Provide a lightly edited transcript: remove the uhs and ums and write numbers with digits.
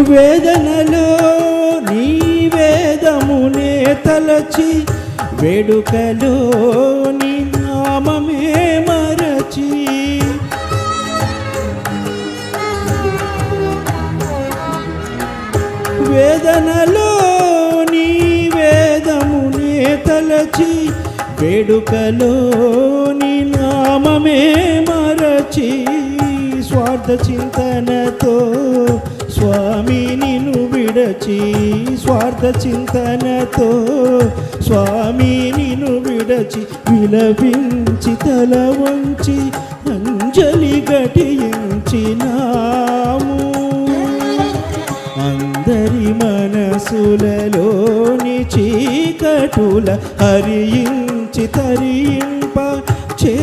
వేదనలో నీ వేదమునే తలచి వేడుకలో నీ నామమే మరచి వేదనలో నీ వేదమునే తలచి వేడుకలో నీ నామమే మరచి స్వార్థ చింతనతో స్వామి నిన్ను విడచి స్వార్థ చింతనతో స్వామి నిన్ను విడచి విలపించి తల వంచి అంజలి ఘటించినాము అందరి మనసులలోని చీకటుల హరించి తరింప చే